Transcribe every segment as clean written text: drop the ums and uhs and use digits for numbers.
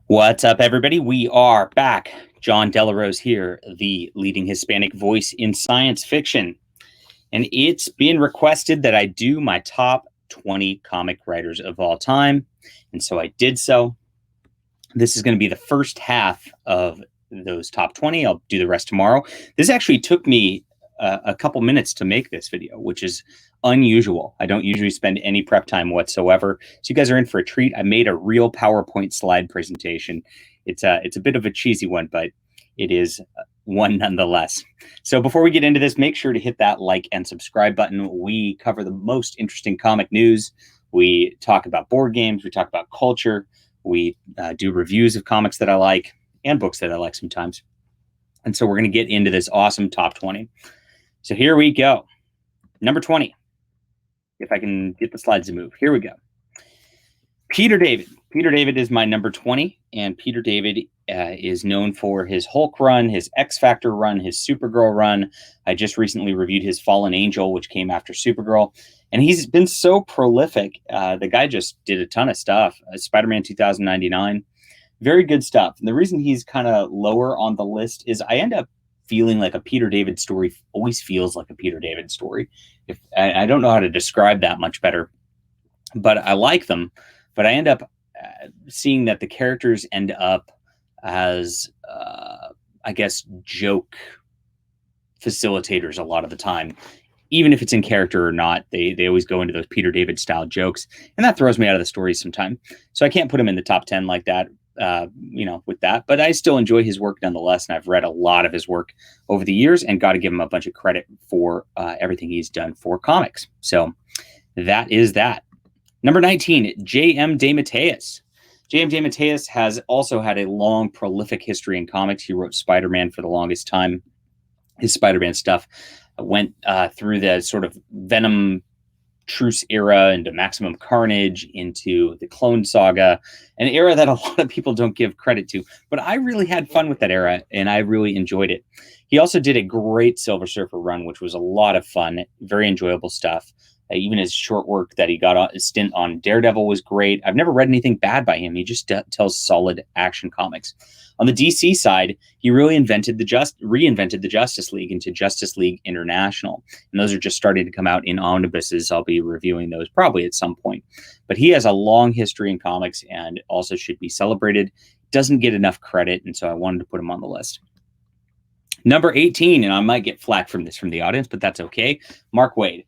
What's up, everybody? We are back. John Delarose here, the leading Hispanic voice in science fiction. And it's been requested that I do my top 20 comic writers of all time. And so I did so. This is going to be the first half of those top 20. I'll do the rest tomorrow. This actually took me a couple minutes to make this video, which is unusual. I don't usually spend any prep time whatsoever. So you guys are in for a treat. I made a real PowerPoint slide presentation. It's a bit of a cheesy one, but it is one nonetheless. So before we get into this, make sure to hit that like and subscribe button. We cover the most interesting comic news. We talk about board games. We talk about culture. We do reviews of comics that I like and books that I like sometimes. And so we're going to get into this awesome top 20. So here we go. Number 20. If I can get the slides to move. Here we go. Peter David. Peter David is my number 20. And Peter David is known for his Hulk run, his X-Factor run, his Supergirl run. I just recently reviewed his Fallen Angel, which came after Supergirl. And he's been so prolific. The guy just did a ton of stuff. Spider-Man 2099. Very good stuff. And the reason he's kind of lower on the list is I end up feeling like a Peter David story always feels like a Peter David story. If I don't know how to describe that much better, but I like them. But I end up seeing that the characters end up as, I guess, joke facilitators a lot of the time. Even if it's in character or not, they always go into those Peter David style jokes, and that throws me out of the stories sometimes. So I can't put him in the top 10 like that. With that, but I still enjoy his work nonetheless. And I've read a lot of his work over the years and got to give him a bunch of credit for everything he's done for comics. So that is that. Number 19, J.M. DeMatteis. J.M. DeMatteis has also had a long, prolific history in comics. He wrote Spider-Man for the longest time. His Spider-Man stuff went through the sort of Venom Truce era, into Maximum Carnage, into the Clone Saga, an era that a lot of people don't give credit to. But I really had fun with that era, and I really enjoyed it. He also did a great Silver Surfer run, which was a lot of fun, very enjoyable stuff. Even his short work that he got on his stint on Daredevil was great. I've never read anything bad by him. He just tells solid action comics. On the DC side, he really reinvented the Justice League into Justice League International. And those are just starting to come out in omnibuses. I'll be reviewing those probably at some point. But he has a long history in comics and also should be celebrated. Doesn't get enough credit, and so I wanted to put him on the list. Number 18, and I might get flack from this from the audience, but that's okay. Mark Waid.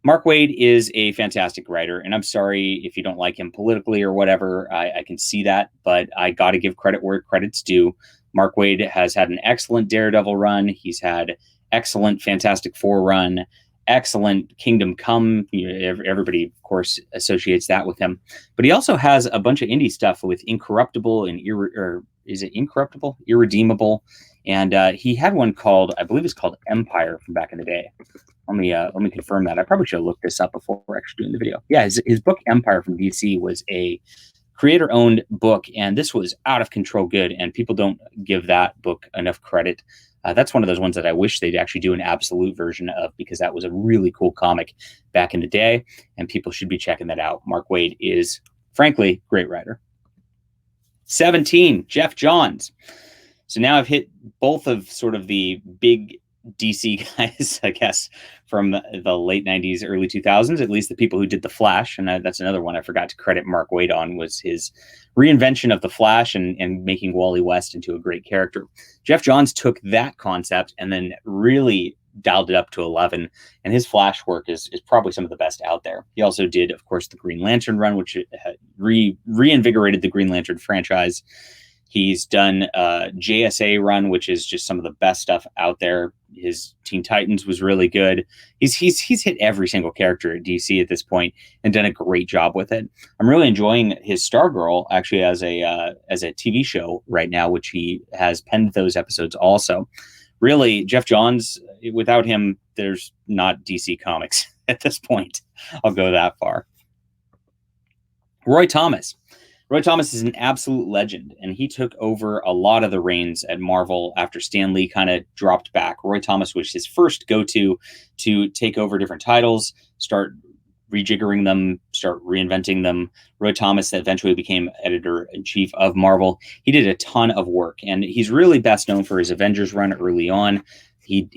Mark Waid is a fantastic writer, and I'm sorry if you don't like him politically or whatever. I can see that, but I got to give credit where credit's due. Mark Waid has had an excellent Daredevil run. He's had excellent Fantastic Four run, excellent Kingdom Come. Everybody, of course, associates that with him. But he also has a bunch of indie stuff with Incorruptible and Incorruptible? Irredeemable. And he had one called, I believe it's called Empire from back in the day. Let me confirm that. I probably should have looked this up before we're actually doing the video. Yeah, his book Empire from DC was a creator-owned book, and this was out of control good, and people don't give that book enough credit. That's one of those ones that I wish they'd actually do an absolute version of, because that was a really cool comic back in the day, and people should be checking that out. Mark Waid is, frankly, a great writer. 17, Geoff Johns. So now I've hit both of sort of the big DC guys, I guess, from the late 90s, early 2000s, at least the people who did The Flash. And that's another one I forgot to credit Mark Waid on, was his reinvention of The Flash and making Wally West into a great character. Geoff Johns took that concept and then really dialed it up to 11. And his Flash work is probably some of the best out there. He also did, of course, the Green Lantern run, which reinvigorated the Green Lantern franchise. He's done JSA run, which is just some of the best stuff out there. His Teen Titans was really good. He's hit every single character at DC at this point and done a great job with it. I'm really enjoying his Stargirl actually as a TV show right now, which he has penned those episodes also. Really, Geoff Johns, without him, there's not DC Comics at this point. I'll go that far. Roy Thomas. Roy Thomas is an absolute legend, and he took over a lot of the reins at Marvel after Stan Lee kind of dropped back. Roy Thomas was his first go-to to take over different titles, start rejiggering them, start reinventing them. Roy Thomas eventually became editor-in-chief of Marvel. He did a ton of work, and he's really best known for his Avengers run early on. He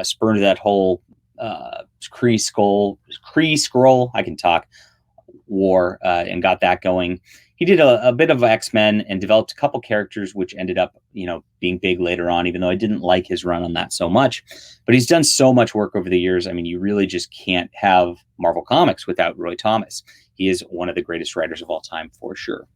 spurned that whole Kree Skrull, I can talk, war, and got that going. He did a bit of X-Men and developed a couple characters which ended up, being big later on, even though I didn't like his run on that so much. But he's done so much work over the years. I mean, you really just can't have Marvel Comics without Roy Thomas. He is one of the greatest writers of all time, for sure.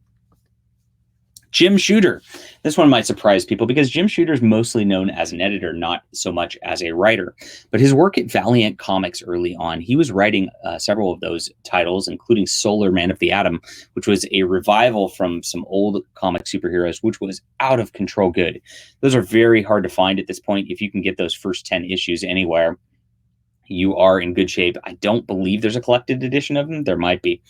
Jim Shooter. This one might surprise people because Jim Shooter is mostly known as an editor, not so much as a writer. But his work at Valiant Comics early on, he was writing several of those titles, including Solar Man of the Atom, which was a revival from some old comic superheroes, which was out of control good. Those are very hard to find at this point. If you can get those first 10 issues anywhere, you are in good shape. I don't believe there's a collected edition of them. There might be.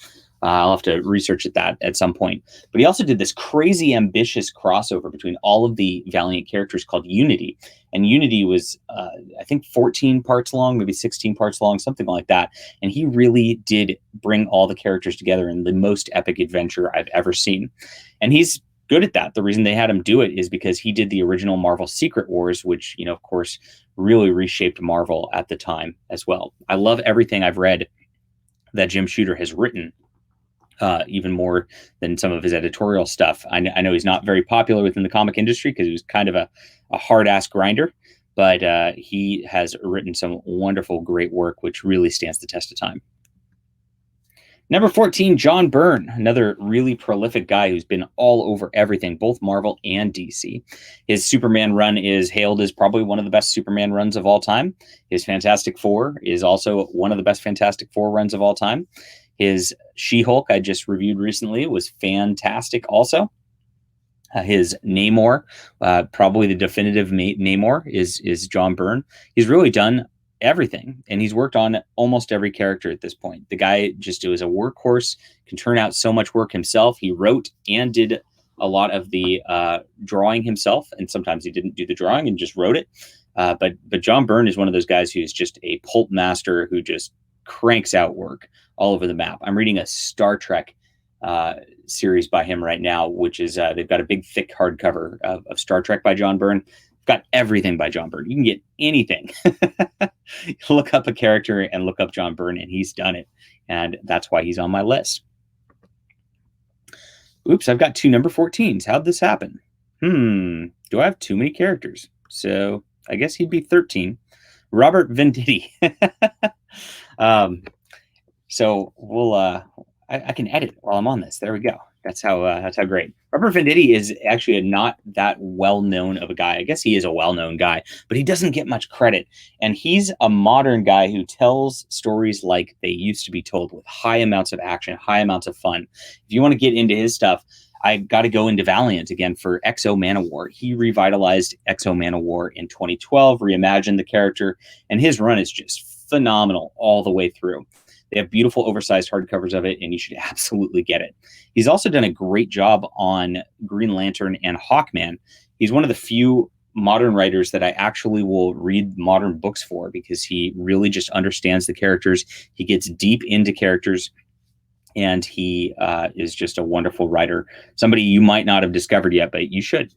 I'll have to research that at some point. But he also did this crazy ambitious crossover between all of the Valiant characters called Unity. And Unity was, I think, 14 parts long, maybe 16 parts long, something like that. And he really did bring all the characters together in the most epic adventure I've ever seen. And he's good at that. The reason they had him do it is because he did the original Marvel Secret Wars, which, of course, really reshaped Marvel at the time as well. I love everything I've read that Jim Shooter has written. Even more than some of his editorial stuff. I know he's not very popular within the comic industry because he was kind of a hard-ass grinder, but he has written some wonderful, great work, which really stands the test of time. Number 14, John Byrne, another really prolific guy who's been all over everything, both Marvel and DC. His Superman run is hailed as probably one of the best Superman runs of all time. His Fantastic Four is also one of the best Fantastic Four runs of all time. His She-Hulk I just reviewed recently was fantastic also. His Namor, probably the definitive Namor, is John Byrne. He's really done everything, and he's worked on almost every character at this point. The guy just is a workhorse, can turn out so much work himself. He wrote and did a lot of the drawing himself, and sometimes he didn't do the drawing and just wrote it. But John Byrne is one of those guys who's just a pulp master who just cranks out work all over the map. I'm reading a Star Trek series by him right now, which is they've got a big thick hardcover of Star Trek by John Byrne. Got everything by John Byrne. You can get anything. Look up a character and look up John Byrne, and he's done it. And that's why he's on my list. Oops, I've got two number 14s. How'd this happen? Do I have too many characters? So I guess he'd be 13. Robert Venditti. So we'll I can edit while I'm on this. There we go. That's how great. Robert Venditti is actually not that well-known of a guy. I guess he is a well-known guy, but he doesn't get much credit. And he's a modern guy who tells stories like they used to be told, with high amounts of action, high amounts of fun. If you want to get into his stuff, I got to go into Valiant again for X-O Manowar. He revitalized X-O Manowar in 2012, reimagined the character, and his run is just phenomenal all the way through. They have beautiful oversized hardcovers of it, and you should absolutely get it. He's also done a great job on Green Lantern and Hawkman. He's one of the few modern writers that I actually will read modern books for, because he really just understands the characters. He gets deep into characters, and he is just a wonderful writer. Somebody you might not have discovered yet, but you should.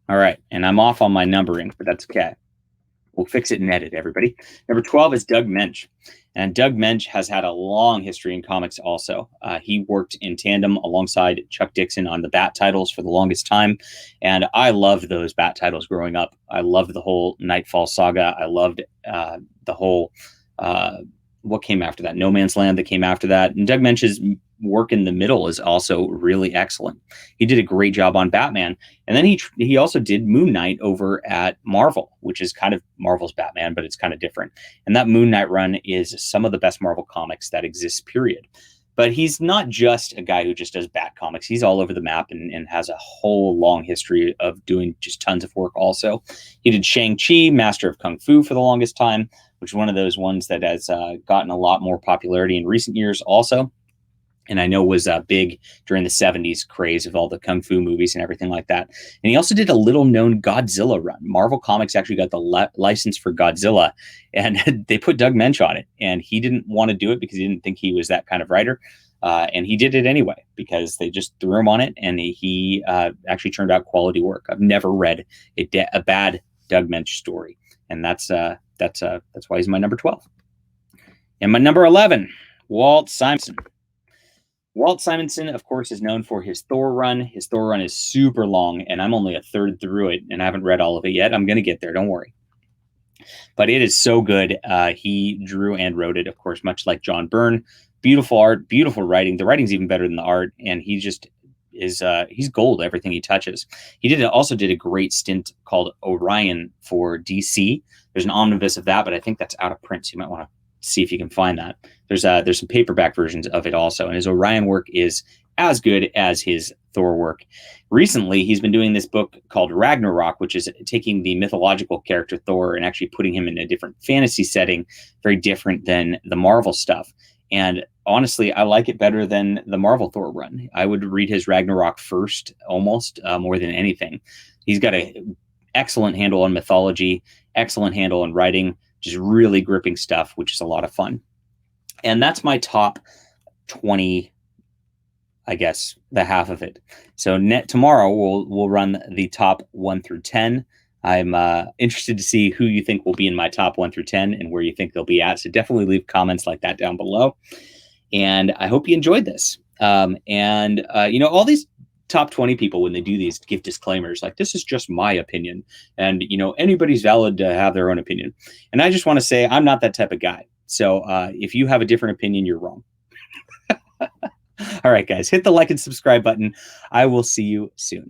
All right, and I'm off on my numbering, but that's okay. We'll fix it and edit, everybody. Number 12 is Doug Moench. And Doug Moench has had a long history in comics also. He worked in tandem alongside Chuck Dixon on the Bat titles for the longest time. And I loved those Bat titles growing up. I loved the whole Nightfall saga. I loved the whole, what came after that? No Man's Land that came after that. And Doug Moench's work in the middle is also really excellent. He did a great job on Batman. And then he also did Moon Knight over at Marvel, which is kind of Marvel's Batman, but it's kind of different. And that Moon Knight run is some of the best Marvel comics that exists, period. But he's not just a guy who just does Bat comics. He's all over the map and has a whole long history of doing just tons of work also. He did Shang-Chi, Master of Kung Fu for the longest time, which is one of those ones that has gotten a lot more popularity in recent years also. and I know was big during the 70s craze of all the kung fu movies and everything like that. And he also did a little known Godzilla run. Marvel Comics actually got the license for Godzilla, and they put Doug Moench on it. And he didn't want to do it because he didn't think he was that kind of writer. And he did it anyway because they just threw him on it, and he actually turned out quality work. I've never read a bad Doug Moench story, and that's why he's my number 12. And my number 11, Walt Simonson. Walt Simonson, of course, is known for his Thor run. His Thor run is super long, and I'm only a third through it, and I haven't read all of it yet. I'm going to get there, don't worry. But it is so good. He drew and wrote it, of course, much like John Byrne. Beautiful art, beautiful writing. The writing's even better than the art, and he just is he's gold, everything he touches. He also did a great stint called Orion for DC. There's an omnibus of that, but I think that's out of print, so you might want to see if you can find that. There's some paperback versions of it also, and his Orion work is as good as his Thor work. Recently, he's been doing this book called Ragnarok, which is taking the mythological character Thor and actually putting him in a different fantasy setting, very different than the Marvel stuff. And honestly, I like it better than the Marvel Thor run. I would read his Ragnarok first, almost more than anything. He's got an excellent handle on mythology, excellent handle on writing, just really gripping stuff, which is a lot of fun. And that's my top 20, I guess, the half of it. So tomorrow we'll run the top 1 through 10. I'm interested to see who you think will be in my top 1 through 10 and where you think they'll be at. So definitely leave comments like that down below. And I hope you enjoyed this. All these top 20 people, when they do these, give disclaimers like, this is just my opinion. And, anybody's valid to have their own opinion. And I just want to say I'm not that type of guy. So if you have a different opinion, you're wrong. All right, guys, hit the like and subscribe button. I will see you soon.